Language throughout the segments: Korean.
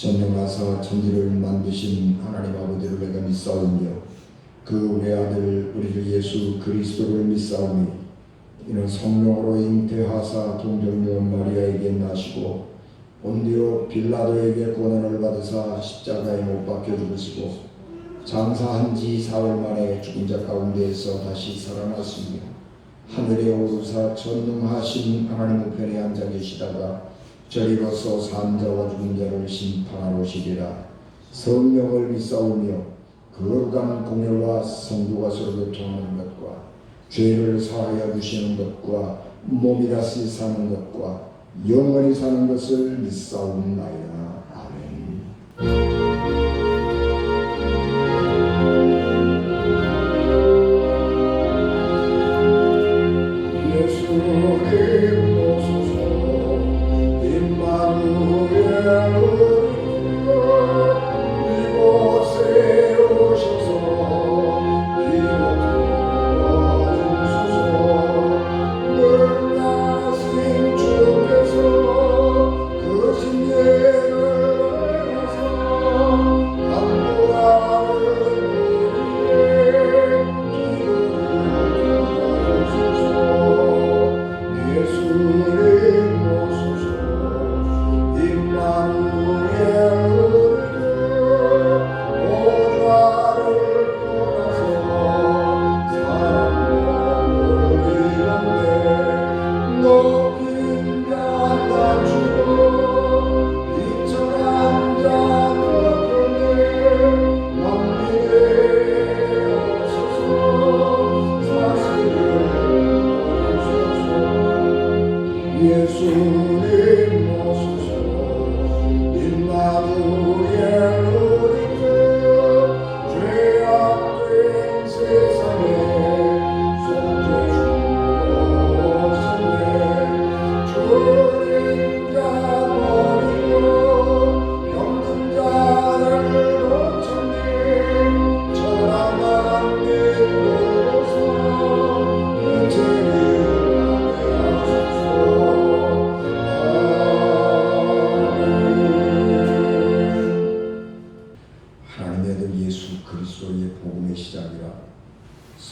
전능하사 천지를 만드신 하나님 아버지를 내가 믿사오며 그 외아들 우리 주 예수 그리스도를 믿사오니 이는 성령으로 잉태하사 동정녀 마리아에게 나시고 본디오 빌라도에게 고난을 받으사 십자가에 못 박혀 죽으시고 장사한 지 사흘 만에 죽은 자 가운데에서 다시 살아났으며 하늘에 오르사 전능하신 하나님 우편에 앉아 계시다가 저리로서 산 자와 죽은 자를 심판하러 오시리라. 성령을 믿사오며 거룩한 공회와 성도가 서로 교통하는 것과 죄를 사하여 주시는 것과 몸이 다시 사는 것과 영원히 사는 것을 믿사옵나이다. 아멘.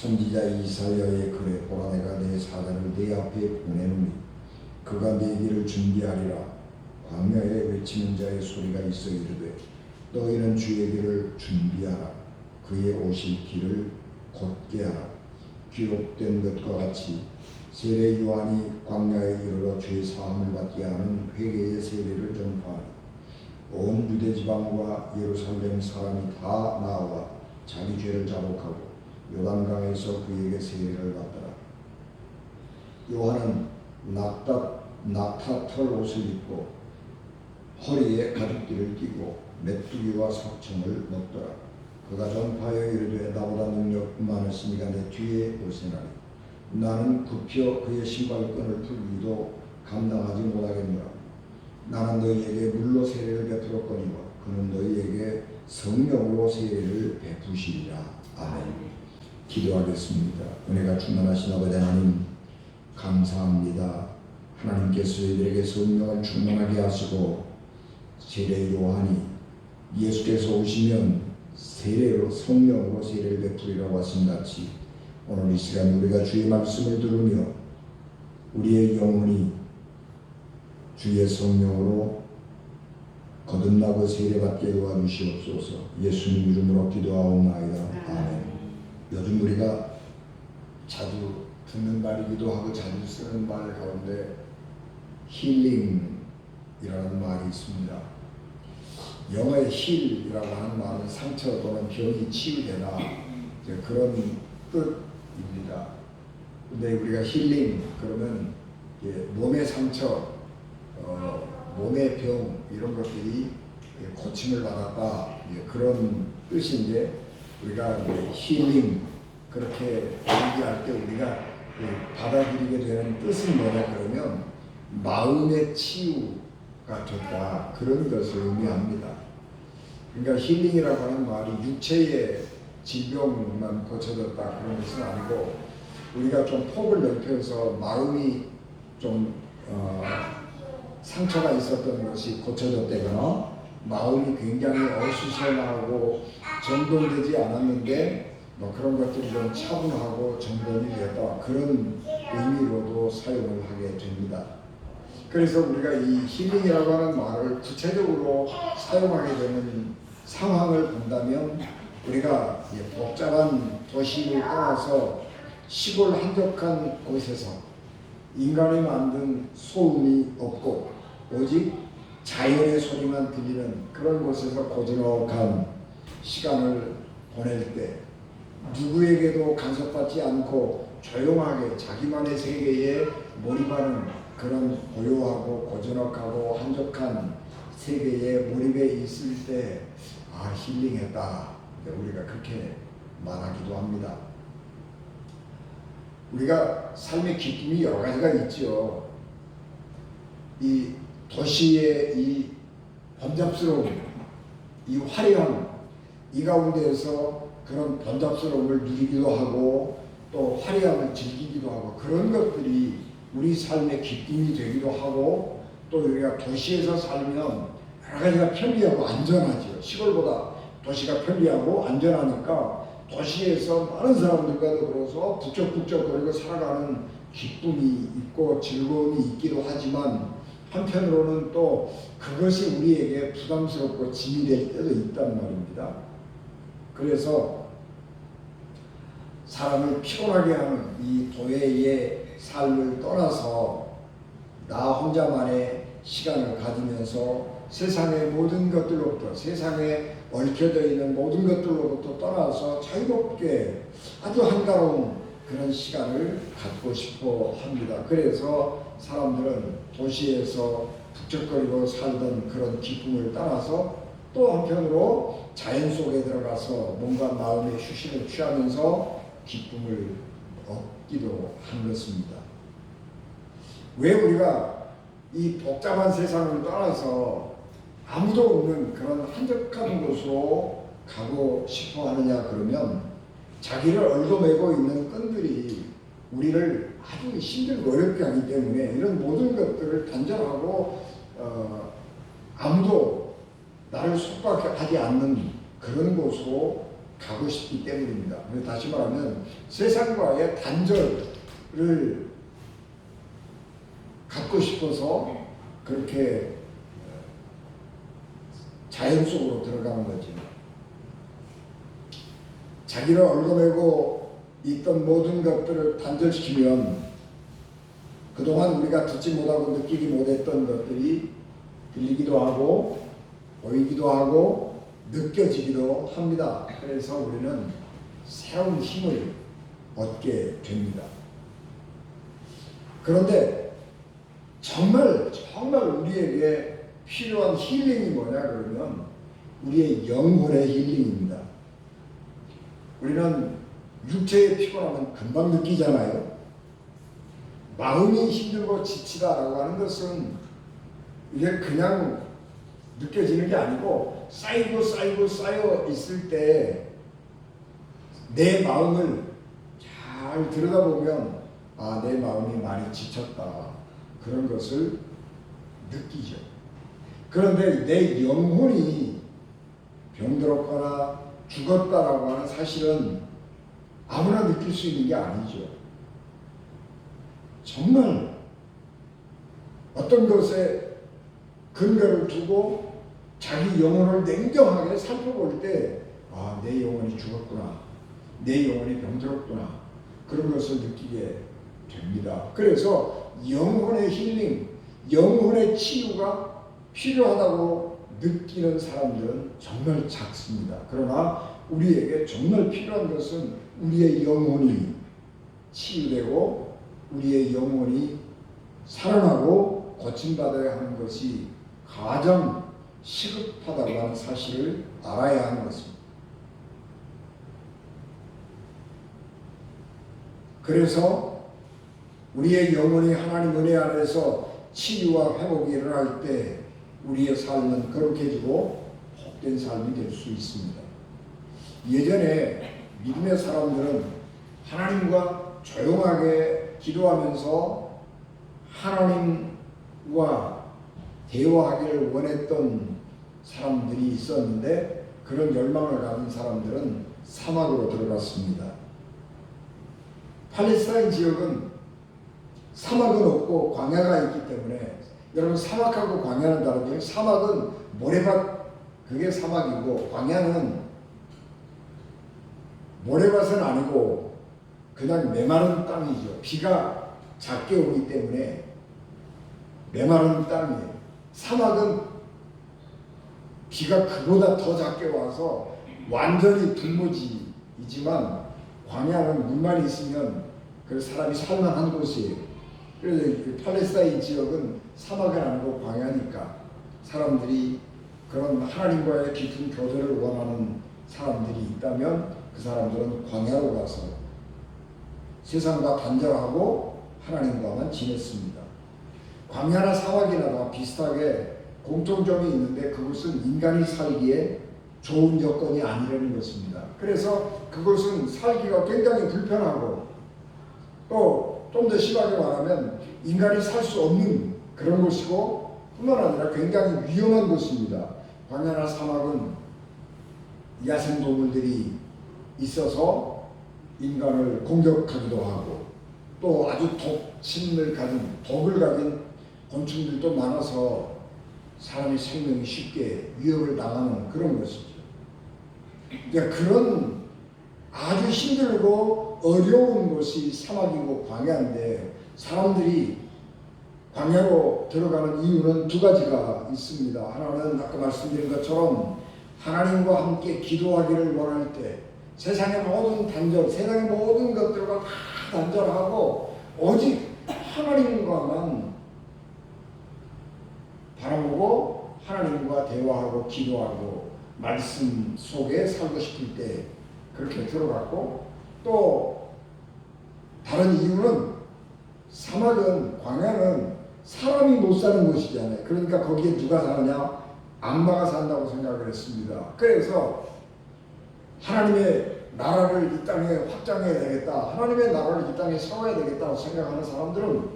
선지자 이사야의 글에 보라 내가 내 사자를 내 앞에 보내노니 그가 내 길을 준비하리라. 광야에 외치는 자의 소리가 있어 이르되 너희는 주의 길을 준비하라. 그의 오실 길을 곧게 하라. 기록된 것과 같이 세례 요한이 광야에 이르러 죄 사함을 받게 하는 회개의 세례를 전파하니 온 유대 지방과 예루살렘 사람이 다 나와 자기 죄를 자복하고 요단강에서 그에게 세례를 받더라. 요한은 낙타털 옷을 입고 허리에 가죽띠를 띠고 메뚜기와 석청을 먹더라. 그가 전파하여 이르되 나보다 능력 많으시니가 내 뒤에 오시나니 나는 굽혀 그의 신발끈을 풀기도 감당하지 못하겠노라. 나는 너희에게 물로 세례를 베풀었거니와 그는 너희에게 성령으로 세례를 베푸시리라. 아멘. 기도하겠습니다. 은혜가 충만하신 아버지 하나님 감사합니다. 하나님께서 저희들에게 성령을 충만하게 하시고 세례 요한이 예수께서 오시면 세례로 성령으로 세례를 베풀이라고 하신 같이 오늘 이 시간 우리가 주의 말씀을 들으며 우리의 영혼이 주의 성령으로 거듭나고 세례받게 도와주시옵소서. 예수님 이름으로 기도하옵나이다. 아멘. 요즘 우리가 자주 듣는 말이기도 하고 자주 쓰는 말 가운데 힐링이라는 말이 있습니다. 영어의 힐이라고 하는 말은 상처 또는 병이 치유되다 그런 뜻입니다. 근데 우리가 힐링 그러면 몸의 상처, 몸의 병 이런 것들이 고침을 받았다 그런 뜻인데 우리가 힐링 그렇게 얘기할 때 우리가 받아들이게 되는 뜻은 뭐냐 그러면 마음의 치유가 됐다 그런 것을 의미합니다. 그러니까 힐링이라고 하는 말이 육체의 질병만 고쳐졌다 그런 것은 아니고 우리가 좀 폭을 넓혀서 마음이 좀 상처가 있었던 것이 고쳐졌다거나 마음이 굉장히 어수선하고 정돈되지 않았는데 그런 것들이 좀 차분하고 정돈이 되었다, 그런 의미로도 사용을 하게 됩니다. 그래서 우리가 이 힐링이라고 하는 말을 구체적으로 사용하게 되는 상황을 본다면, 우리가 복잡한 도시를 떠나서 시골 한적한 곳에서 인간이 만든 소음이 없고 오직 자연의 소리만 들리는 그런 곳에서 고즈넉한 시간을 보낼 때, 누구에게도 간섭받지 않고 조용하게 자기만의 세계에 몰입하는 그런 고요하고 고즈넉하고 한적한 세계에 몰입해 있을 때 힐링했다, 우리가 그렇게 말하기도 합니다. 우리가 삶의 기쁨이 여러 가지가 있죠. 이 도시의 이 번잡스러움, 이 화려함, 이 가운데에서 그런 번잡스러움을 누리기도 하고 또 화려함을 즐기기도 하고, 그런 것들이 우리 삶의 기쁨이 되기도 하고, 또 우리가 도시에서 살면 여러 가지가 편리하고 안전하죠. 시골보다 도시가 편리하고 안전하니까 도시에서 많은 사람들과 더불어서 북적북적거리고 살아가는 기쁨이 있고 즐거움이 있기도 하지만, 한편으로는 또 그것이 우리에게 부담스럽고 짐이 될 때도 있단 말입니다. 그래서 사람을 피곤하게 하는 이 도회의 삶을 떠나서 나 혼자만의 시간을 가지면서 세상의 모든 것들로부터, 세상에 얽혀져 있는 모든 것들로부터 떠나서 자유롭게 아주 한가로운 그런 시간을 갖고 싶어 합니다. 그래서 사람들은 도시에서 북적거리고 살던 그런 기쁨을 따라서 또 한편으로 자연 속에 들어가서 뭔가 마음의 휴식을 취하면서 기쁨을 얻기도 한 것입니다. 왜 우리가 이 복잡한 세상을 떠나서 아무도 없는 그런 한적한 곳으로 가고 싶어 하느냐 그러면, 자기를 얽어매고 있는 끈들이 우리를 아주 힘들고 어렵게 하기 때문에 이런 모든 것들을 단절하고 아무도 나를 속박하지 않는 그런 곳으로 가고 싶기 때문입니다. 다시 말하면 세상과의 단절을 갖고 싶어서 그렇게 자연 속으로 들어가는 거지. 자기를 얽어매고 있던 모든 것들을 단절시키면 그동안 우리가 듣지 못하고 느끼지 못했던 것들이 들리기도 하고 보이기도 하고 느껴지기도 합니다. 그래서 우리는 새로운 힘을 얻게 됩니다. 그런데 정말 우리에게 필요한 힐링이 뭐냐 그러면 우리의 영혼의 힐링입니다. 우리는 육체의 피곤함은 금방 느끼잖아요. 마음이 힘들고 지치다라고 하는 것은 이게 그냥 느껴지는 게 아니고 쌓여 있을 때 내 마음을 잘 들여다보면 내 마음이 많이 지쳤다, 그런 것을 느끼죠. 그런데 내 영혼이 병들었거나 죽었다라고 하는 사실은 아무나 느낄 수 있는 게 아니죠. 정말 어떤 것에 근거를 두고 자기 영혼을 냉정하게 살펴볼 때 내 영혼이 죽었구나, 내 영혼이 병들었구나, 그런 것을 느끼게 됩니다. 그래서 영혼의 힐링, 영혼의 치유가 필요하다고 느끼는 사람들은 정말 작습니다. 그러나 우리에게 정말 필요한 것은 우리의 영혼이 치유되고 우리의 영혼이 살아나고 고침받아야 하는 것이 가장 시급하다고 하는 사실을 알아야 하는 것입니다. 그래서 우리의 영혼이 하나님 은혜 안에서 치유와 회복이 일어날 때 우리의 삶은 거룩해지고 복된 삶이 될 수 있습니다. 예전에 믿음의 사람들은 하나님과 조용하게 기도하면서 하나님과 대화하기를 원했던 사람들이 있었는데 그런 열망을 가진 사람들은 사막으로 들어갔습니다. 팔레스타인 지역은 사막은 없고 광야가 있기 때문에, 여러분 사막하고 광야는 다르죠. 사막은 모래밭, 그게 사막이고, 광야는 모래밭은 아니고 그냥 메마른 땅이죠. 비가 작게 오기 때문에 메마른 땅이에요. 사막은 비가 그보다 더 작게 와서 완전히 불모지이지만, 광야는 물만 있으면 그 사람이 살만한 곳이에요. 그래서 팔레스타인 지역은 사막은 아니고 광야니까 사람들이 그런 하나님과의 깊은 교제를 원하는 사람들이 있다면 그 사람들은 광야로 가서 세상과 단절하고 하나님과만 지냈습니다. 광야나 사막이나 다 비슷하게 공통점이 있는데, 그것은 인간이 살기에 좋은 여건이 아니라는 것입니다. 그래서 그것은 살기가 굉장히 불편하고, 또 좀 더 심하게 말하면 인간이 살 수 없는 그런 곳이고, 뿐만 아니라 굉장히 위험한 곳입니다. 광야나 사막은 야생동물들이 있어서 인간을 공격하기도 하고, 또 아주 독을 가진 곤충들도 많아서 사람의 생명이 쉽게 위협을 당하는 그런 것이죠. 그러니까 그런 아주 힘들고 어려운 곳이 사막이고 광야인데, 사람들이 광야로 들어가는 이유는 두 가지가 있습니다. 하나는 아까 말씀드린 것처럼 하나님과 함께 기도하기를 원할 때, 세상의 모든 것들과 다 단절하고 오직 하나님과만 바라보고 하나님과 대화하고 기도하고 말씀 속에 살고 싶을 때 그렇게 들어갔고, 또 다른 이유는 사막은, 광야는 사람이 못 사는 곳이잖아요. 그러니까 거기에 누가 사느냐? 악마가 산다고 생각을 했습니다. 그래서 하나님의 나라를 이 땅에 확장해야 되겠다, 하나님의 나라를 이 땅에 세워야 되겠다고 생각하는 사람들은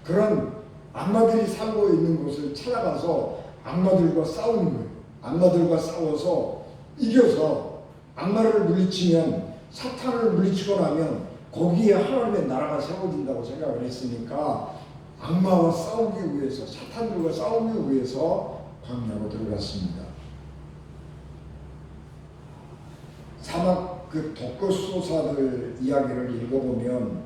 그런 악마들이 살고 있는 곳을 찾아가서 악마들과 싸우는 거예요. 악마들과 싸워서 이겨서 악마를 물리치면, 사탄을 물리치고 나면 거기에 하나님의 나라가 세워진다고 생각을 했으니까 악마와 싸우기 위해서, 사탄들과 싸우기 위해서 광야로 들어갔습니다. 사막 그 독거소사들 이야기를 읽어보면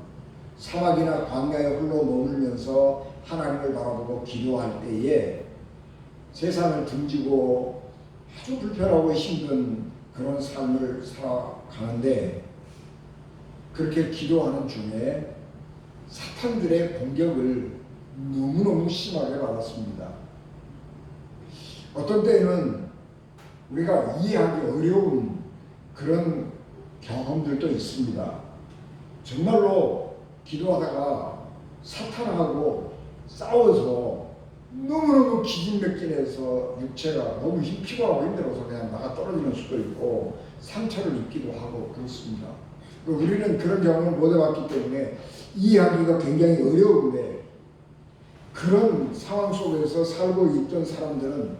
사막이나 광야에 홀로 머물면서 하나님을 바라보고 기도할 때에 세상을 등지고 아주 불편하고 힘든 그런 삶을 살아가는데, 그렇게 기도하는 중에 사탄들의 공격을 너무너무 심하게 받았습니다. 어떤 때에는 우리가 이해하기 어려운 그런 경험들도 있습니다. 정말로 기도하다가 사탄하고 싸워서 너무너무 기진맥진해서 육체가 너무 피곤하고 힘들어서 그냥 나가 떨어지는 수도 있고 상처를 입기도 하고 그렇습니다. 우리는 그런 경험을 못 해봤기 때문에 이해하기가 굉장히 어려운데, 그런 상황 속에서 살고 있던 사람들은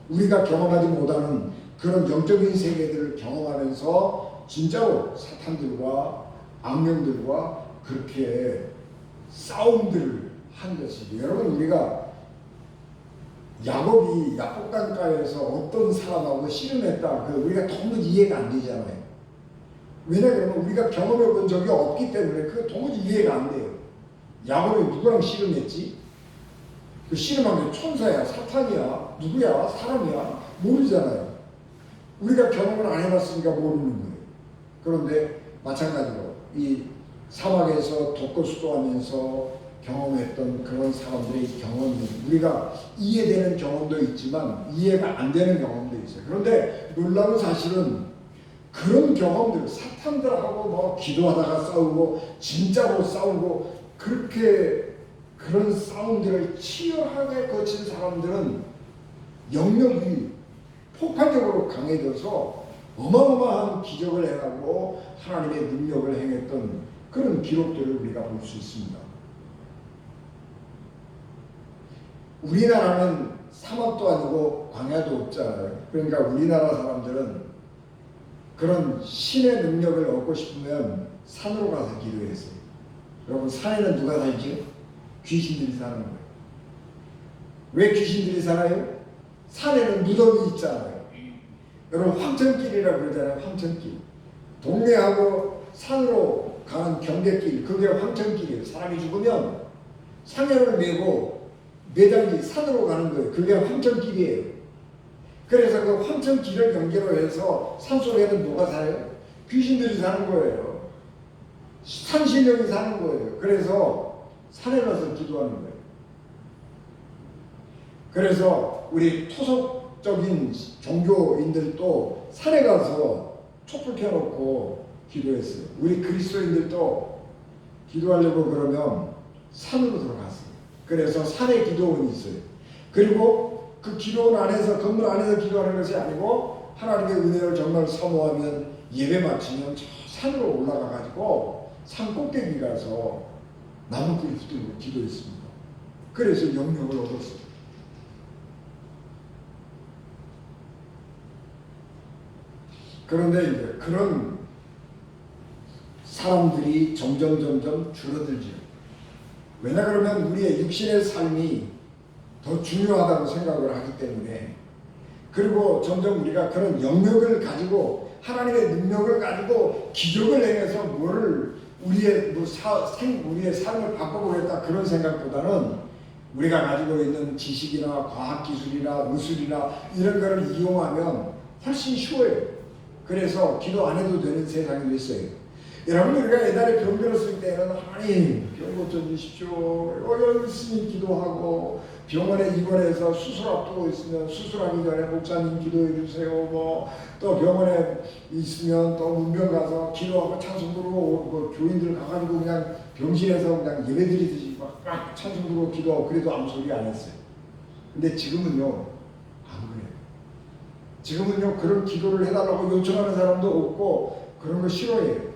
우리가 경험하지 못하는 그런 영적인 세계들을 경험하면서 진짜로 사탄들과 악령들과 그렇게 싸움들을 한 것이죠. 여러분, 우리가 야곱이 야복강가에서 어떤 사람하고 씨름했다, 우리가 도무지 이해가 안 되잖아요. 왜냐 그러면 우리가 경험해 본 적이 없기 때문에 그게 도무지 이해가 안 돼요. 야곱이 누구랑 씨름했지? 그 씨름한 게 천사야, 사탄이야, 누구야, 사람이야, 모르잖아요. 우리가 경험을 안 해봤으니까 모르는 거예요. 그런데 마찬가지로 이 사막에서 독거수도하면서 경험했던 그런 사람들의 경험이, 우리가 이해되는 경험도 있지만 이해가 안 되는 경험도 있어요. 그런데 놀라운 사실은 그런 경험들, 사탄들하고 뭐 기도하다가 싸우고 진짜로 싸우고 그렇게 그런 싸움들을 치열하게 거친 사람들은 영역이 폭발적으로 강해져서 어마어마한 기적을 행하고 하나님의 능력을 행했던 그런 기록들을 우리가 볼 수 있습니다. 우리나라는 사막도 아니고 광야도 없잖아요. 그러니까 우리나라 사람들은 그런 신의 능력을 얻고 싶으면 산으로 가서 기도했어요. 여러분, 산에는 누가 살지요? 귀신들이 사는 거예요. 왜 귀신들이 살아요? 산에는 무덤이 있잖아요. 여러분, 황천길이라고 그러잖아요. 황천길. 동네하고 산으로 가는 경계길, 그게 황천길이에요. 사람이 죽으면 상여를 메고 매장지 산으로 가는 거예요. 그게 황천길이에요. 그래서 그 황천길을 경계로 해서 산속에는 뭐가 살아요? 귀신들이 사는 거예요. 산신령이 사는 거예요. 그래서 산에 가서 기도하는 거예요. 그래서 우리 토속적인 종교인들도 산에 가서 촛불 켜놓고 기도했어요. 우리 그리스도인들도 기도하려고 그러면 산으로 들어갔어요. 그래서 산에 기도원이 있어요. 그리고 그 기도원 안에서, 건물 안에서 기도하는 것이 아니고 하나님의 은혜를 정말 사모하면 예배 마치면 저 산으로 올라가 가지고 산 꼭대기 가서 나무꾼이 붙들고 기도했습니다. 그래서 영역을 얻었어요. 그런데 이제 그런 사람들이 점점 줄어들죠. 왜냐 그러면 우리의 육신의 삶이 더 중요하다고 생각을 하기 때문에, 그리고 점점 우리가 그런 영역을 가지고 하나님의 능력을 가지고 기적을 행해서 뭐를 우리의 우리의 삶을 바꿔보겠다 그런 생각보다는 우리가 가지고 있는 지식이나 과학기술이나 의술이나 이런 거를 이용하면 훨씬 쉬워요. 그래서 기도 안 해도 되는 세상이 됐어요. 여러분, 우리가 옛날에 병 들었을 때는 하나님 병 고쳐주십시오 여기 있으니 기도하고, 병원에 입원해서 수술 앞두고 있으면 수술하기 전에 목사님 기도해 주세요. 또 병원에 있으면 또 문병 가서 기도하고 찬송 부르고, 교인들 가가지고 그냥 병실에서 그냥 예배드리듯이 막 찬송 부르고 기도하고, 그래도 아무 소리 안 했어요. 근데 지금은요 안 그래요. 지금은요 그런 기도를 해달라고 요청하는 사람도 없고 그런 거 싫어해요.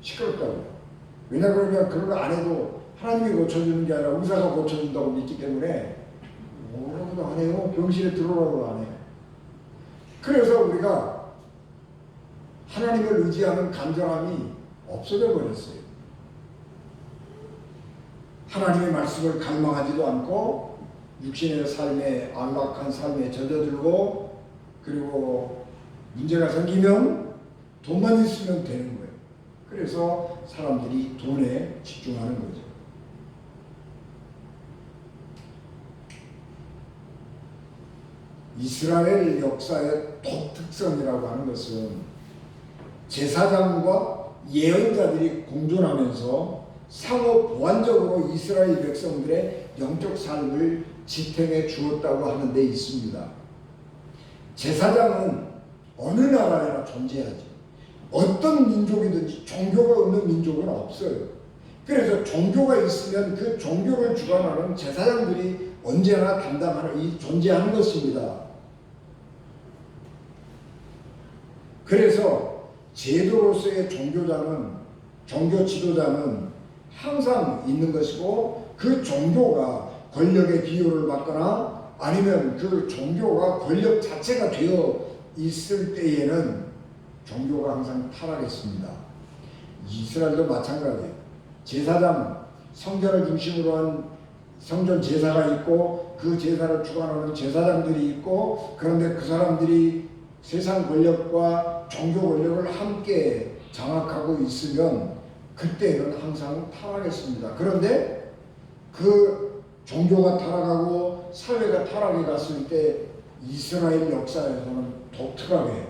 시끄럽다고요. 왜냐 그러면 그런 거 안 해도 하나님이 고쳐주는 게 아니라 의사가 고쳐준다고 믿기 때문에 뭐라고도 안 해요. 병실에 들어오라고 안 해요. 그래서 우리가 하나님을 의지하는 간절함이 없어져 버렸어요. 하나님의 말씀을 갈망하지도 않고 육신의 삶에, 안락한 삶에 젖어들고, 그리고 문제가 생기면 돈만 있으면 되는 거예요. 그래서 사람들이 돈에 집중하는 거죠. 이스라엘 역사의 독특성이라고 하는 것은 제사장과 예언자들이 공존하면서 상호 보완적으로 이스라엘 백성들의 영적 삶을 지탱해 주었다고 하는 데 있습니다. 제사장은 어느 나라에나 존재하지. 어떤 민족이든지 종교가 없는 민족은 없어요. 그래서 종교가 있으면 그 종교를 주관하는 제사장들이 언제나 존재하는 것입니다. 그래서 제도로서의 종교 지도자는 항상 있는 것이고, 그 종교가 권력의 비호를 받거나 아니면 그 종교가 권력 자체가 되어 있을 때에는 종교가 항상 타락했습니다. 이스라엘도 마찬가지예요. 제사장, 성전을 중심으로 한 성전 제사가 있고, 그 제사를 주관하는 제사장들이 있고, 그런데 그 사람들이 세상 권력과 종교 권력을 함께 장악하고 있으면 그때는 항상 타락했습니다. 그런데 그 종교가 타락하고 사회가 타락해 갔을 때 이스라엘 역사에서는 독특하게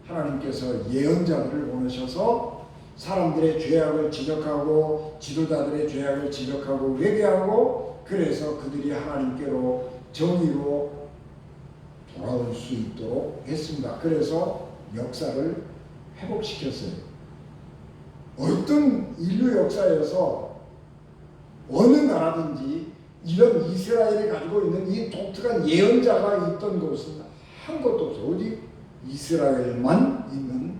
하나님께서 예언자들을 보내셔서 사람들의 죄악을 지적하고 지도자들의 죄악을 지적하고 회개하고, 그래서 그들이 하나님께로 정의로 돌아올 수 있도록 했습니다. 그래서 역사를 회복시켰어요. 어떤 인류 역사에서 어느 나라든지 이런 이스라엘이 가지고 있는 이 독특한 예언자가 있던 곳은 한 곳도 없어요. 오직 이스라엘만 있는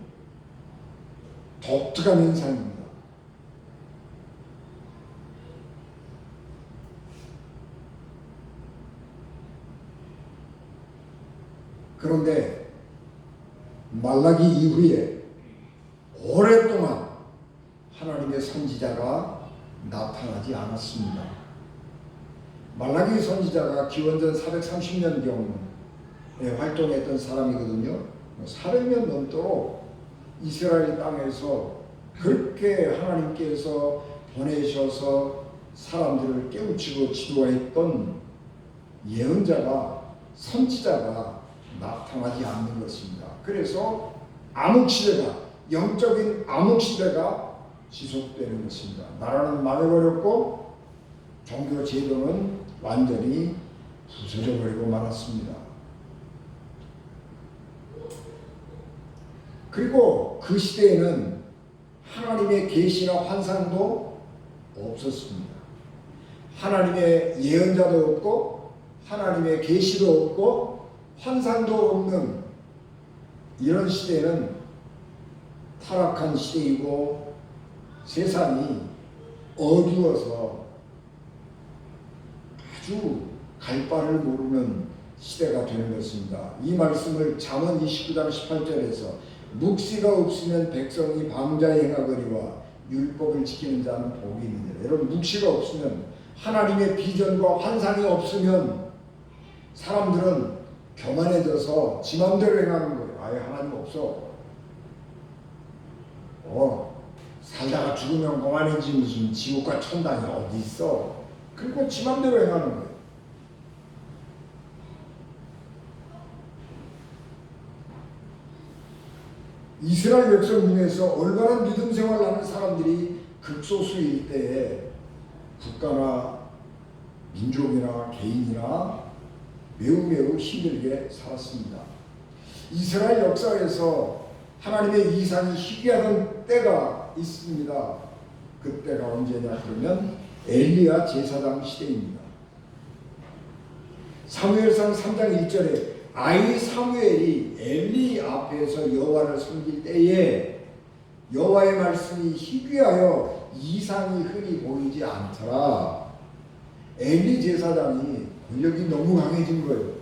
독특한 현상입니다. 그런데 말라기 이후에 오랫동안 하나님의 선지자가 나타나지 않았습니다. 말라기 선지자가 기원전 430년경에 활동했던 사람이거든요. 400년 넘도록 이스라엘 땅에서 그렇게 하나님께서 보내셔서 사람들을 깨우치고 지도했던 예언자가, 선지자가 나타나지 않는 것입니다. 그래서 암흑시대가, 영적인 암흑시대가 지속되는 것입니다. 나라는 망해버렸고 종교 제도는 완전히 부서져 버리고 말았습니다. 그리고 그 시대에는 하나님의 계시나 환상도 없었습니다. 하나님의 예언자도 없고 하나님의 계시도 없고 환상도 없는 이런 시대는 타락한 시대이고 세상이 어두워서 아주 갈 바를 모르는 시대가 되는 것입니다. 이 말씀을 잠언 29장 18절에서 묵시가 없으면 백성이 방자에 행하거니와 율법을 지키는 자는 복이 있느니라. 여러분, 묵시가 없으면, 하나님의 비전과 환상이 없으면 사람들은 교만해져서 지 맘대로 행하는 거예요. 아예 하나님 없어. 살다가 죽으면 그만이지 무슨 지옥과 천당이 어디 있어. 그리고 지 맘대로 행하는 거예요. 이스라엘 백성 중에서 올바른 믿음 생활을 하는 사람들이 극소수일 때에 국가나 민족이나 개인이나 매우 힘들게 살았습니다. 이스라엘 역사에서 하나님의 이상이 희귀하던 때가 있습니다. 그때가 언제냐 그러면 엘리야 제사장 시대입니다. 사무엘상 3장 1절에 아이 사무엘이 엘리 앞에서 여호와를 섬길 때에 여호와의 말씀이 희귀하여 이상이 흔히 보이지 않더라. 엘리 제사장이 권력이 너무 강해진 거예요.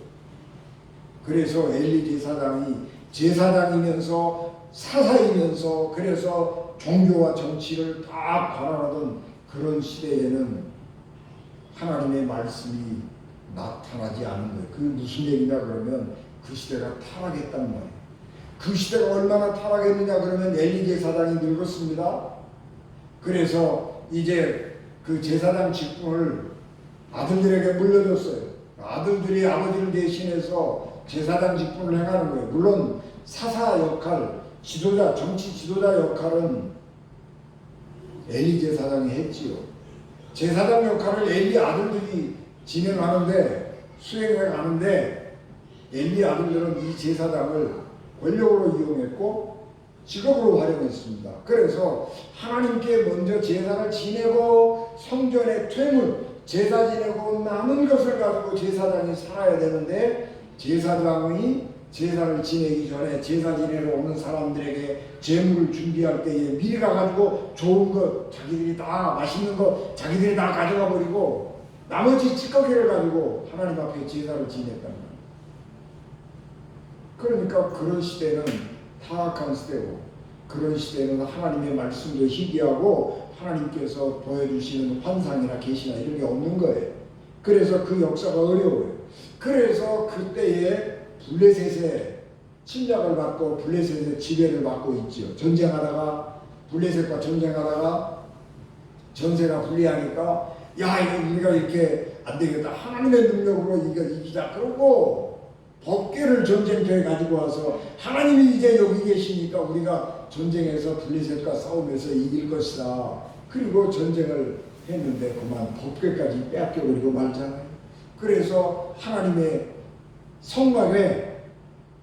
그래서 엘리 제사장이 제사장이면서 사사이면서 그래서 종교와 정치를 다 관할하던 그런 시대에는 하나님의 말씀이 나타나지 않은 거예요. 그게 무슨 얘기냐 그러면 그 시대가 타락했단 말이에요. 그 시대가 얼마나 타락했느냐 그러면 엘리 제사장이 늙었습니다. 그래서 이제 그 제사장 직분을 아들들에게 물려줬어요. 아들들이 아버지를 대신해서 제사장 직분을 행하는 거예요. 물론 사사 역할, 지도자, 정치 지도자 역할은 엘리 제사장이 했지요. 제사장 역할을 엘리 아들들이 진행하는데, 수행해 가는데 엘리 아들들은 이 제사장을 권력으로 이용했고 직업으로 활용했습니다. 그래서 하나님께 먼저 제사를 지내고 성전의 퇴물, 제사 지내고 남은 것을 가지고 제사장이 살아야 되는데, 제사장이 제사를 지내기 전에 제사 지내러 오는 사람들에게 제물을 준비할 때에 미리 가가지고 좋은 것, 자기들이 다 맛있는 것 자기들이 다 가져가 버리고 나머지 찌꺼기를 가지고 하나님 앞에 제사를 지냈단 말이에요. 그러니까 그런 시대는 타락한 시대고, 그런 시대는 하나님의 말씀도 희귀하고 하나님께서 보여주시는 환상이나 계시나 이런 게 없는 거예요. 그래서 그 역사가 어려워요. 그래서 그때에 블레셋의 침략을 받고 블레셋의 지배를 받고 있지요. 전쟁하다가 블레셋과 전쟁하다가 전세가 불리하니까 야, 이거 우리가 이렇게 안 되겠다. 하나님의 능력으로 이기자. 그러고 법궤를 전쟁터에 가지고 와서 하나님이 이제 여기 계시니까 우리가 전쟁에서 블레셋과 싸우면서 이길 것이다. 그리고 전쟁을 했는데 그만 법궤까지 빼앗겨버리고 말잖아요. 그래서 하나님의 성막에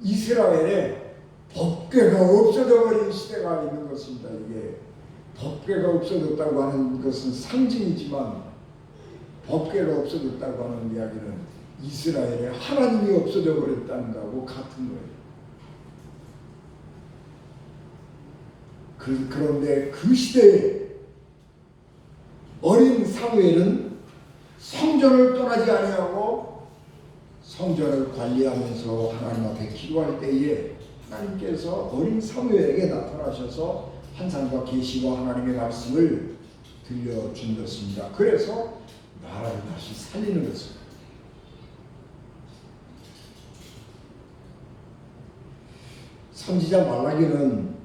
이스라엘에 법궤가 없어져 버린 시대가 있는 것입니다. 이게 법궤가 없어졌다고 하는 것은 상징이지만 법궤가 없어졌다고 하는 이야기는 이스라엘에 하나님이 없어져 버렸다는 거하고 같은 거예요. 그런데 그 시대에 어린 사무엘은 성전을 떠나지 아니하고 성전을 관리하면서 하나님 앞에 기도할 때에 하나님께서 어린 사무엘에게 나타나셔서 환상과 계시와 하나님의 말씀을 들려준 것입니다. 그래서 나라를 다시 살리는 것입니다. 선지자 말라기는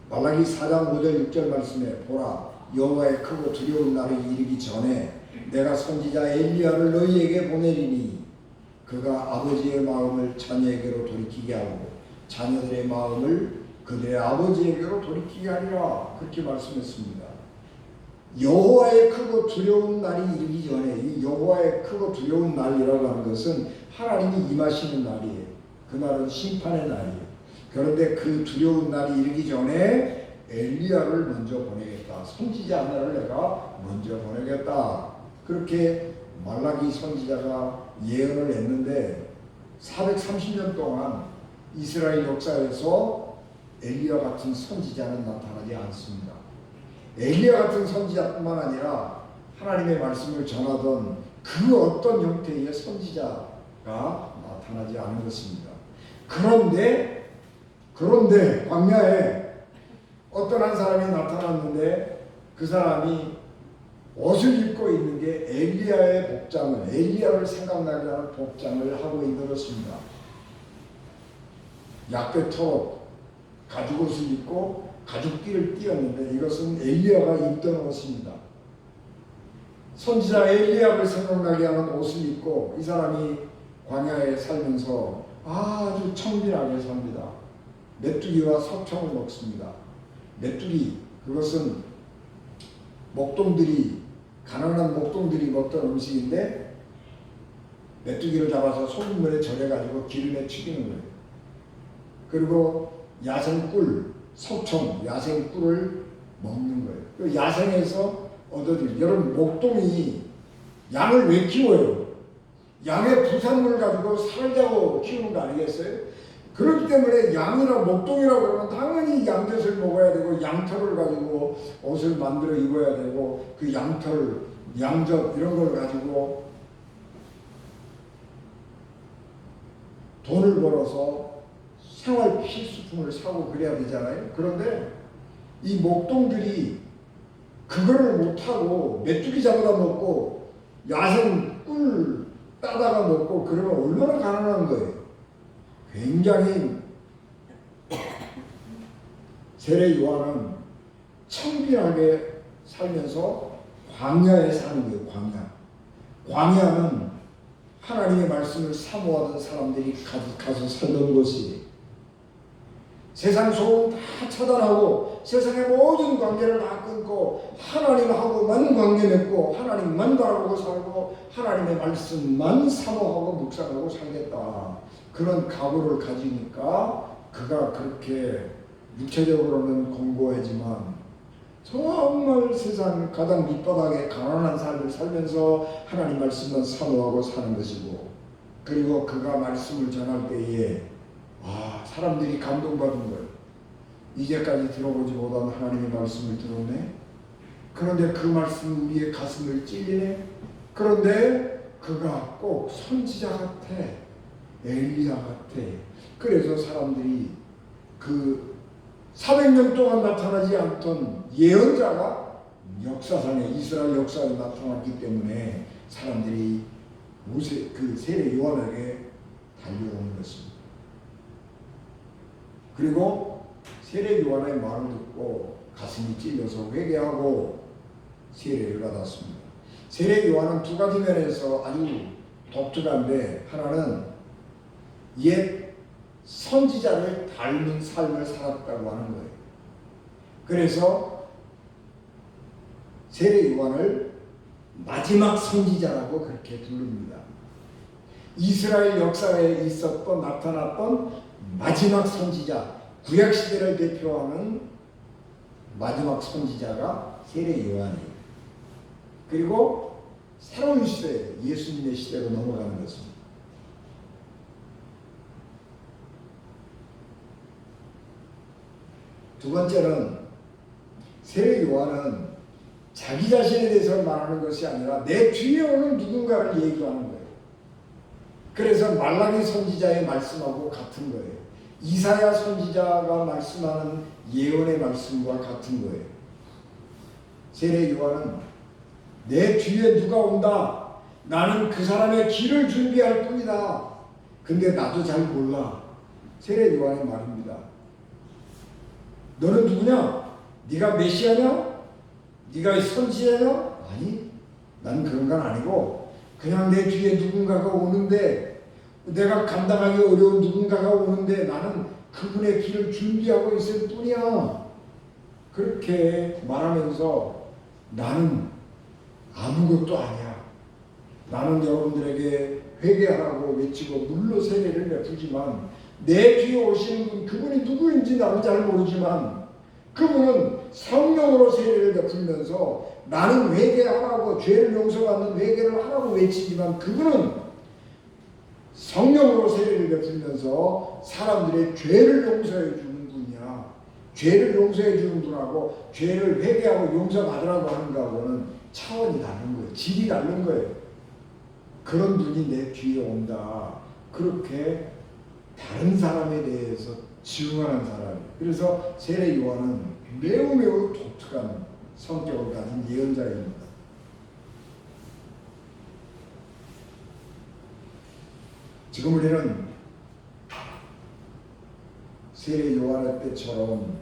말라기 4장 5절 6절 말씀에 보라 여호와의 크고 두려운 날이 이르기 전에 내가 선지자 엘리야를 너희에게 보내리니 그가 아버지의 마음을 자녀에게로 돌이키게 하고 자녀들의 마음을 그들의 아버지에게로 돌이키게 하리라 그렇게 말씀했습니다. 여호와의 크고 두려운 날이 이르기 전에 이 여호와의 크고 두려운 날이라고 하는 것은 하나님이 임하시는 날이에요. 그날은 심판의 날이에요. 그런데 그 두려운 날이 이르기 전에 엘리야를 먼저 보내겠다. 선지자 하나를 내가 먼저 보내겠다. 그렇게 말라기 선지자가 예언을 했는데 430년 동안 이스라엘 역사에서 엘리야 같은 선지자는 나타나지 않습니다. 엘리야 같은 선지자뿐만 아니라 하나님의 말씀을 전하던 그 어떤 형태의 선지자가 나타나지 않은 것입니다. 그런데 광야에 어떤 한 사람이 나타났는데 그 사람이 옷을 입고 있는 게 엘리야의 복장을 엘리야를 생각나게 하는 복장을 하고 있는 것입니다. 약배토 가죽옷을 입고 가죽띠를 띄었는데 이것은 엘리야가 입던 옷입니다. 선지자 엘리야를 생각나게 하는 옷을 입고 이 사람이 광야에 살면서 아주 청빈하게 삽니다. 메뚜기와 석청을 먹습니다. 메뚜기 그것은 가난한 목동들이 먹던 음식인데 메뚜기를 잡아서 소금물에 절여가지고 기름에 튀기는 거예요. 그리고 야생꿀, 석청, 야생꿀을 먹는 거예요. 그 야생에서 얻어들인 여러분 목동이 양을 왜 키워요? 양의 부산물을 가지고 살자고 키우는 거 아니겠어요? 그렇기 때문에 양이나 목동이라고 그러면 당연히 양젖을 먹어야 되고 양털을 가지고 옷을 만들어 입어야 되고 그 양털, 양젖 이런 걸 가지고 돈을 벌어서 생활 필수품을 사고 그래야 되잖아요. 그런데 이 목동들이 그거를 못하고 메뚜기 잡아다 먹고 야생 꿀 따다가 먹고 그러면 얼마나 가난한 거예요. 굉장히 세례 요한은 청빈하게 살면서 광야에 사는 거예요. 광야는 하나님의 말씀을 사모하던 사람들이 가서 살던 곳이에요. 세상 소음 다 차단하고 세상의 모든 관계를 다 끊고 하나님하고만 관계 맺고 하나님만 바라보고 살고 하나님의 말씀만 사모하고 묵상하고 살겠다. 그런 각오를 가지니까 그가 그렇게 육체적으로는 공고하지만 정말 세상 가장 밑바닥에 가난한 삶을 살면서 하나님 말씀만 사모하고 사는 것이고 그리고 그가 말씀을 전할 때에 사람들이 감동받은 거예요. 이제까지 들어보지 못한 하나님의 말씀을 들었네. 그런데 그 말씀 우리의 가슴을 찔리네. 그런데 그가 꼭 선지자 같아. 엘리야 같아. 그래서 사람들이 그 400년 동안 나타나지 않던 예언자가 역사상에 이스라엘 역사에 나타났기 때문에 사람들이 그 세례 요한에게 달려오는 것입니다. 그리고 세례 요한의 말을 듣고 가슴이 찔려서 회개하고 세례를 받았습니다. 세례 요한은 두 가지 면에서 아주 독특한데 하나는 옛 선지자를 닮은 삶을 살았다고 하는 거예요. 그래서 세례 요한을 마지막 선지자라고 그렇게 부릅니다. 이스라엘 역사에 있었던 나타났던 마지막 선지자, 구약시대를 대표하는 마지막 선지자가 세례 요한이에요. 그리고 새로운 시대, 예수님의 시대로 넘어가는 것입니다. 두 번째는 세례 요한은 자기 자신에 대해서 말하는 것이 아니라 내 뒤에 오는 누군가를 얘기하는 거예요. 그래서 말라기 선지자의 말씀하고 같은 거예요. 이사야 선지자가 말씀하는 예언의 말씀과 같은 거예요. 세례 요한은 내 뒤에 누가 온다. 나는 그 사람의 길을 준비할 뿐이다. 근데 나도 잘 몰라. 세례 요한의 말입니다. 너는 누구냐? 네가 메시아냐? 네가 선지자냐? 아니, 난 그런 건 아니고 그냥 내 뒤에 누군가가 오는데, 내가 감당하기 어려운 누군가가 오는데 나는 그분의 길을 준비하고 있을 뿐이야. 그렇게 말하면서 나는 아무것도 아니야. 나는 여러분들에게 회개하라고 외치고 물로 세례를 베푸지만 내 뒤에 오시는 분, 그분이 누구인지 나는 잘 모르지만 그분은 성령으로 세례를 베풀면서 나는 회개하라고, 죄를 용서받는 회개를 하라고 외치지만 그분은 성령으로 세례를 베풀면서 사람들의 죄를 용서해 주는 분이야. 죄를 용서해 주는 분하고 죄를 회개하고 용서받으라고 하는 거하고는 차원이 다른 거예요. 질이 다른 거예요. 그런 분이 내 뒤에 온다. 그렇게 다른 사람에 대해서 증언한 사람. 그래서 세례 요한은 매우 독특한 성격을 가진 예언자입니다. 지금 우리는 세례 요한의 때처럼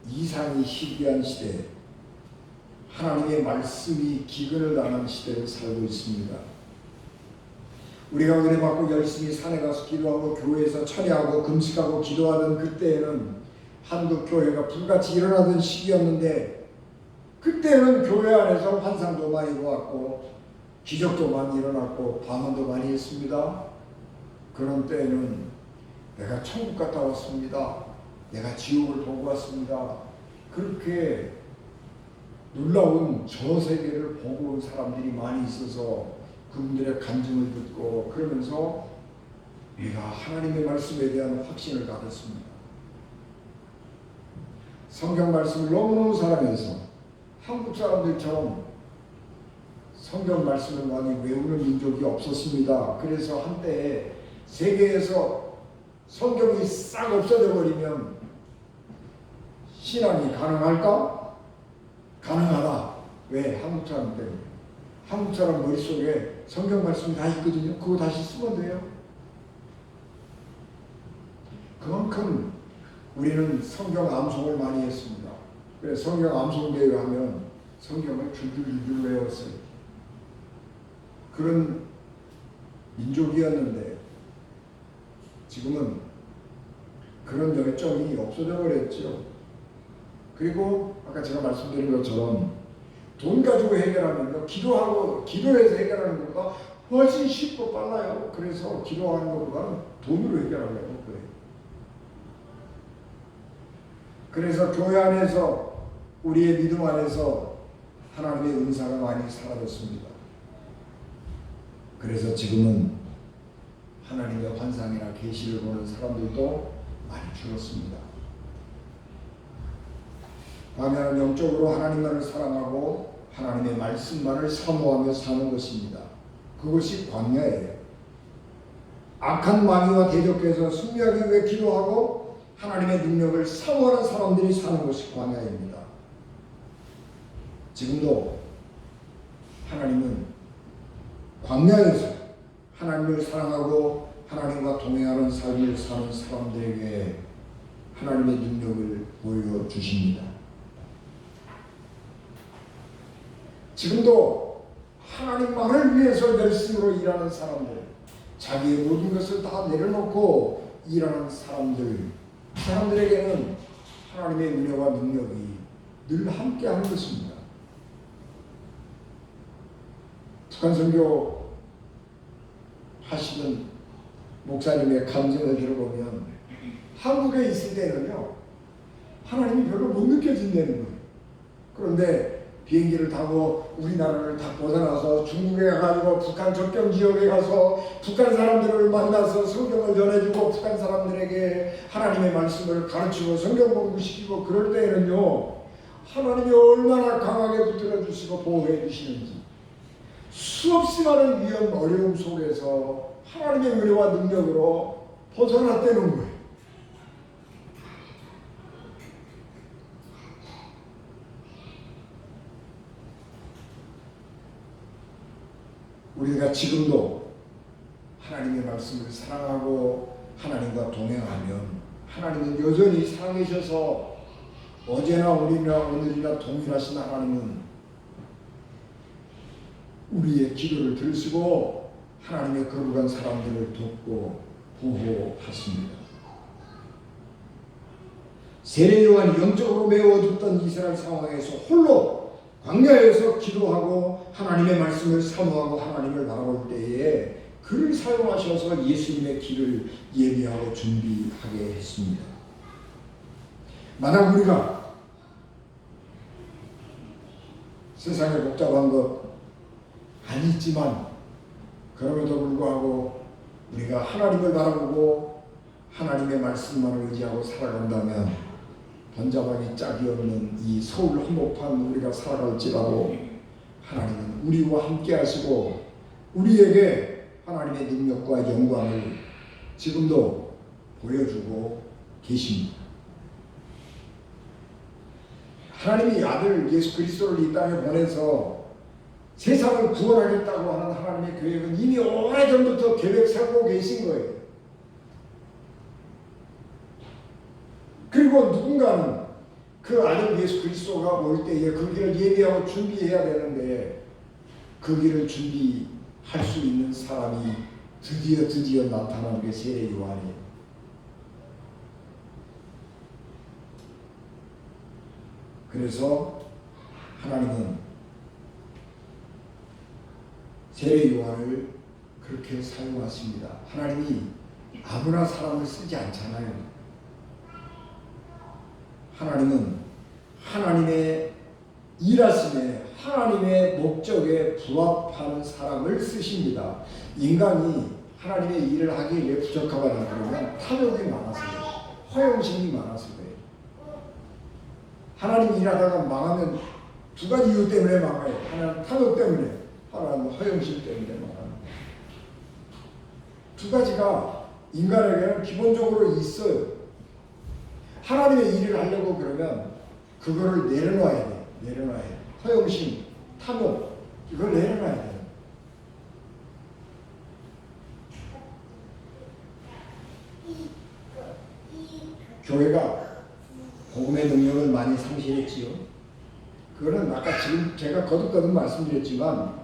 이상이 희귀한 시대, 하나님의 말씀이 기근을 당한 시대를 살고 있습니다. 우리가 은혜 받고 열심히 산에 가서 기도하고 교회에서 철야하고 금식하고 기도하던 그때에는 한국 교회가 불같이 일어나던 시기였는데, 그때는 교회 안에서 환상도 많이 보았고 기적도 많이 일어났고 방언도 많이 했습니다. 그런 때에는 내가 천국 갔다 왔습니다. 내가 지옥을 보고 왔습니다. 그렇게 놀라운 저 세계를 보고 온 사람들이 많이 있어서 그분들의 간증을 듣고 그러면서 우리가 하나님의 말씀에 대한 확신을 가졌습니다. 성경 말씀을 너무너무 사랑해서 한국 사람들처럼 성경 말씀을 많이 외우는 민족이 없었습니다. 그래서 한때 세계에서 성경이 싹 없어져 버리면 신앙이 가능할까? 가능하다. 왜? 한국 사람 때문에. 한국 사람 머릿속에 성경 말씀이 다 있거든요. 그거 다시 쓰면 돼요. 그만큼 우리는 성경 암송을 많이 했습니다. 그래서 성경 암송대회 하면 성경을 줄줄줄 외웠어요. 그런 민족이었는데 지금은 그런 열정이 없어져 버렸죠. 그리고 아까 제가 말씀드린 것처럼 돈 가지고 해결하면 기도해서 해결하는 것보다 훨씬 쉽고 빨라요. 그래서 기도하는 것보다는 돈으로 해결하려고 그래요. 그래서 교회 안에서 우리의 믿음 안에서 하나님의 은사가 많이 사라졌습니다. 그래서 지금은 하나님의 환상이나 계시를 보는 사람들도 많이 줄었습니다. 반면에 영적으로 하나님만을 사랑하고 하나님의 말씀만을 사모하며 사는 것입니다. 그것이 광야예요. 악한 마귀와 대적해서 승리하기 위해 기도하고 하나님의 능력을 사모하는 사람들이 사는 것이 광야입니다. 지금도 하나님은 광야에서 하나님을 사랑하고 하나님과 동행하는 삶을 사는 사람들에게 하나님의 능력을 보여주십니다. 지금도 하나님만을 위해서 열심으로 일하는 사람들, 자기의 모든 것을 다 내려놓고 일하는 사람들에게는 하나님의 은혜와 능력이 늘 함께하는 것입니다. 북한 선교 하시는 목사님의 감정을 들어보면 한국에 있을 때는요 하나님이 별로 못 느껴진다는 거예요. 그런데 비행기를 타고 우리나라를 다 벗어나서 중국에 가가지고 북한 접경 지역에 가서 북한 사람들을 만나서 성경을 전해주고 북한 사람들에게 하나님의 말씀을 가르치고 성경 공부시키고 그럴 때에는요 하나님이 얼마나 강하게 붙들어 주시고 보호해 주시는지, 수없이 많은 위험 어려움 속에서 하나님의 은혜와 능력으로 벗어났다는 거예요. 우리가 지금도 하나님의 말씀을 사랑하고 하나님과 동행하면 하나님은 여전히 살아계셔서 어제나 오늘이나 오늘이나 동일하신 하나님은 우리의 기도를 들으시고 하나님의 거룩한 사람들을 돕고 보호하십니다. 세례 요한이 영적으로 매우 어둡던 이스라엘 상황에서 홀로 광야에서 기도하고 하나님의 말씀을 사모하고 하나님을 바라볼 때에 그를 사용하셔서 예수님의 길을 예비하고 준비하게 했습니다. 만약 우리가 세상에 복잡한 것 아니지만 그럼에도 불구하고 우리가 하나님을 바라보고 하나님의 말씀만을 의지하고 살아간다면 번잡하기 짝이 없는 이 서울 한복판 우리가 살아갈지라도 하나님은 우리와 함께 하시고 우리에게 하나님의 능력과 영광을 지금도 보여주고 계십니다. 하나님이 아들 예수 그리스도를 이 땅에 보내서 세상을 구원하겠다고 하는 하나님의 계획은 이미 오래전부터 계획 세우고 계신 거예요. 그리고 누군가는 그 아들 예수 그리스도가 올 때에 그 길을 예비하고 준비해야 되는데 그 길을 준비할 수 있는 사람이 드디어 나타나는 게 세례 요한이에요. 그래서 하나님은 세례 요한을 그렇게 사용하십니다. 하나님이 아무나 사람을 쓰지 않잖아요. 하나님은 하나님의 일하심에 하나님의 목적에 부합하는 사람을 쓰십니다. 인간이 하나님의 일을 하기에 왜 부족하다는 그러면 탐욕이 많아서 그래요. 허영심이 많아서 그래요. 하나님 일하다가 망하면 두 가지 이유 때문에 망해요. 하나는 탐욕 때문에, 하나는 허영심 때문에 망합니다. 두 가지가 인간에게는 기본적으로 있어요. 하나님의 일을 하려고 그러면 그거를 내려놔야 돼. 내려놔야 돼. 허영심, 탐욕 이걸 내려놔야 돼. 교회가 복음의 능력을 많이 상실했지요. 그거는 아까 지금 제가 거듭 말씀드렸지만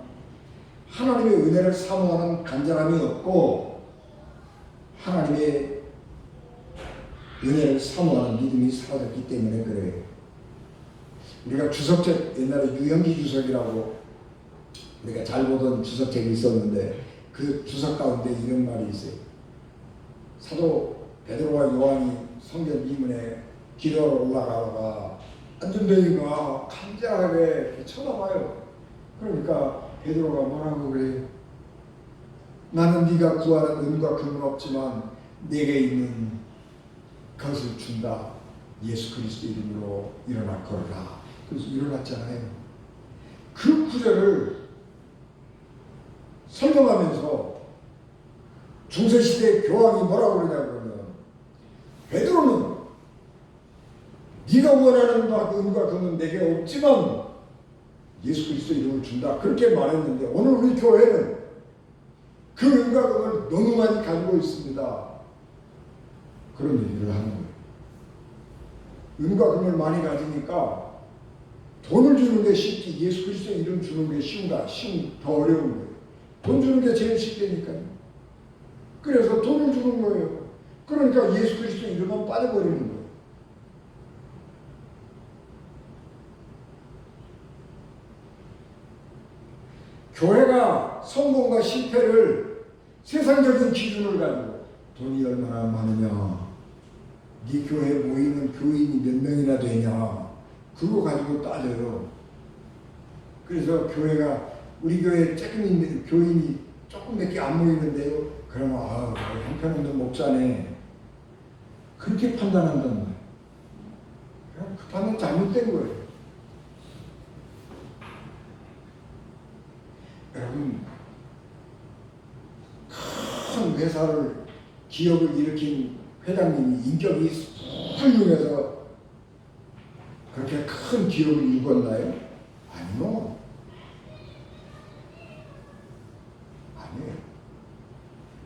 하나님의 은혜를 사모하는 간절함이 없고 하나님의 은혜를 사모하는 믿음이 사라졌기 때문에 그래요. 우리가 주석책 옛날에 유영기 주석이라고 우리가 잘 보던 주석책이 있었는데 그 주석 가운데 이런 말이 있어요. 사도 베드로와 요한이 성전 미문에 기도하러 올라가다가 안전뱅이가 간절하게 쳐다봐요. 그러니까 베드로가 뭐라고 그래요? 나는 네가 구하는 은과 금은 없지만 내게 있는 그것을 준다. 예수 그리스도 이름으로 일어날 거라. 그래서 일어났잖아요. 그 구절을 설명하면서 중세시대 교황이 뭐라고 그러냐 그러면 베드로는 네가 원하는 은과 금은 내게 없지만 예수 그리스도 이름을 준다. 그렇게 말했는데 오늘 우리 교회는 그 은과 금을 너무 많이 가지고 있습니다. 그런 얘기를 하는 거예요. 은과 금을 많이 가지니까 돈을 주는 게 쉽지 예수 그리스도 이름 주는 게 쉬운가? 더 어려운 거예요. 돈 주는 게 제일 쉽다니까요. 그래서 돈을 주는 거예요. 그러니까 예수 그리스도 이름은 빠져버리는 거예요. 교회가 성공과 실패를 세상적인 기준을 가지고 돈이 얼마나 많으냐, 네 교회에 모이는 교인이 몇 명이나 되냐, 그거 가지고 따져요. 그래서 교회가 우리 교회에 조금 교인이 조금 몇 개 안 모이는데요. 그러면 형편없는 목사네. 그렇게 판단한단 말이에요. 그 판단 잘못된 거예요. 여러분, 큰 큰 회사를 기업을 일으킨 회장님이 인격이 훌륭해서 그렇게 큰 기업을 이루었나요? 아니요. 아니에요.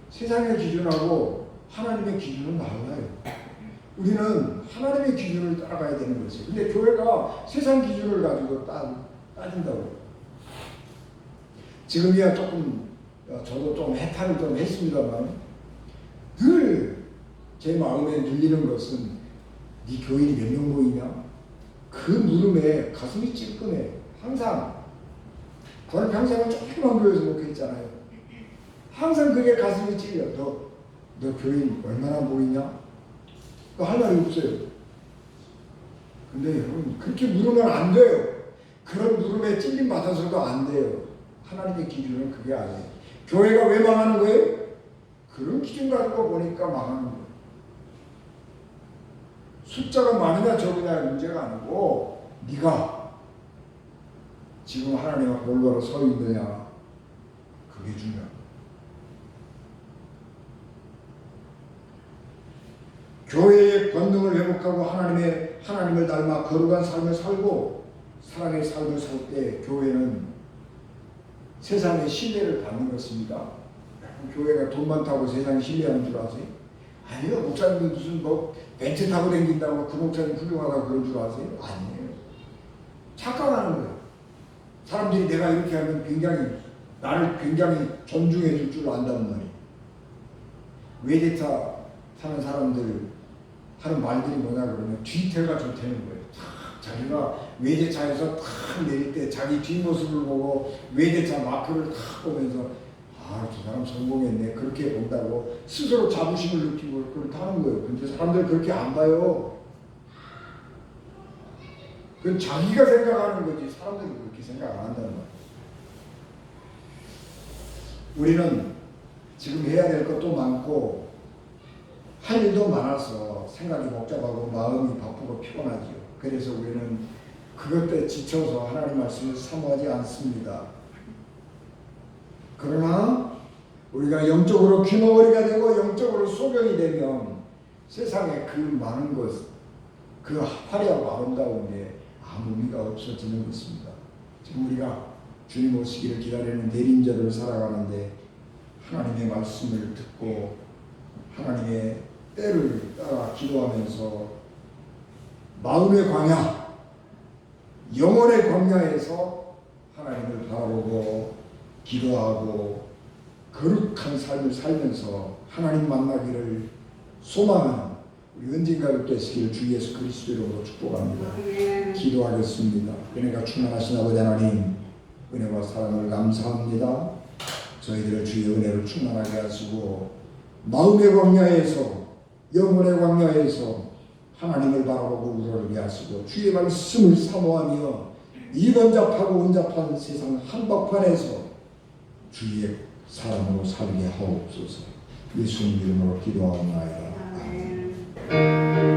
세상의 기준하고 하나님의 기준은 달라요. 우리는 하나님의 기준을 따라가야 되는 것이에요. 근데 교회가 세상 기준을 가지고 따진다고. 지금이야 조금 저도 좀 해탈을 좀 했습니다만 늘 제 마음에 들리는 것은 네 교인이 몇 명 모이냐? 그 물음에 가슴이 찔끔해. 항상 저는 평생을 조그만 교회에서 목회했잖아요. 항상 그게 가슴이 찔려. 너 교인 얼마나 모이냐? 할 말이 없어요. 근데 여러분 그렇게 물으면 안 돼요. 그런 물음에 찔림 받아서도 안 돼요. 하나님의 기준은 그게 아니에요. 교회가 왜 망하는 거예요? 그런 기준 가지고 보니까 망하는 거예요. 숫자가 많으냐 적으냐의 문제가 아니고 네가 지금 하나님 앞에 올바로 서 있느냐 그게 중요합니다. 교회의 권능을 회복하고 하나님을 닮아 거룩한 삶을 살고 사랑의 삶을 살 때 교회는 세상의 신뢰를 받는 것입니다. 교회가 돈 많다고 세상이 신뢰하는 줄 아세요? 아니요. 목사님이 무슨 벤츠 타고 다닌다고 그 목사님 훌륭하다고 그런 줄 아세요? 아니에요. 착각하는 거예요. 사람들이 내가 이렇게 하면 나를 굉장히 존중해 줄 줄 안다는 말이에요. 외제차 타는 사람들 하는 말들이 뭐냐 그러면 뒤태가 좋다는 거예요. 자기가 외제차에서 탁 내릴 때 자기 뒷모습을 보고 외제차 마크를 탁 보면서 저 사람 성공했네 그렇게 본다고 스스로 자부심을 느끼고 그걸 타는 거예요. 근데 사람들 그렇게 안 봐요. 그건 자기가 생각하는 거지 사람들이 그렇게 생각 안 한다는 거예요. 우리는 지금 해야 될 것도 많고 할 일도 많아서 생각이 복잡하고 마음이 바쁘고 피곤하지요. 그래서 우리는 그것 때문에 지쳐서 하나님 말씀을 사모하지 않습니다. 그러나 우리가 영적으로 귀머거리가 되고 영적으로 소경이 되면 세상에 그 많은 것, 그 화려하고 아름다운 게 아무 의미가 없어지는 것입니다. 지금 우리가 주님 오시기를 기다리는 내림절을 살아가는데 하나님의 말씀을 듣고 하나님의 때를 따라 기도하면서 마음의 광야, 영혼의 광야에서 하나님을 바라보고 기도하고 거룩한 삶을 살면서 하나님 만나기를 소망하는 우리 은진가족 되시기를 주 예수 그리스도 이름으로 축복합니다. 기도하겠습니다. 은혜가 충만하신 아버지 하나님, 은혜와 사랑을 감사합니다. 저희들을 주의 은혜를 충만하게 하시고 마음의 광야에서 영혼의 광야에서 하나님을 바라보고 우러르게 하시고 주의 말씀을 사모하며 이 번잡하고 온잡한 세상 한복판에서 주의 사람으로 살게 하옵소서. 예수님 이름으로 기도하옵나이다. 아멘.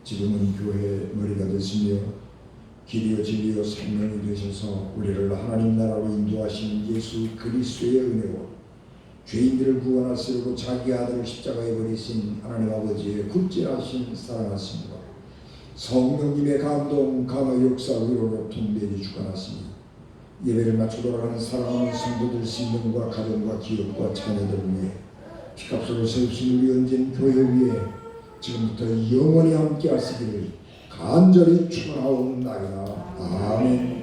지금은 교회의 머리가 되시며 길이요 진리요 생명이 되셔서 우리를 하나님 나라로 인도하시는 예수 그리스도의 은혜와 죄인들을 구원하시려고 자기 아들을 십자가에 버리신 하나님 아버지의 굵직하신 사랑하심과 성령님의 감동, 감화 역사 위로로 통배히 주관하시니 예배를 마쳐 돌아가는 사랑하는 성도들 신령과 가정과 기업과 자녀들을 위해 피값으로 세우신 우리 언젠 교회 위에 지금부터 영원히 함께 하시기를 간절히 축원하옵나이다. 아멘.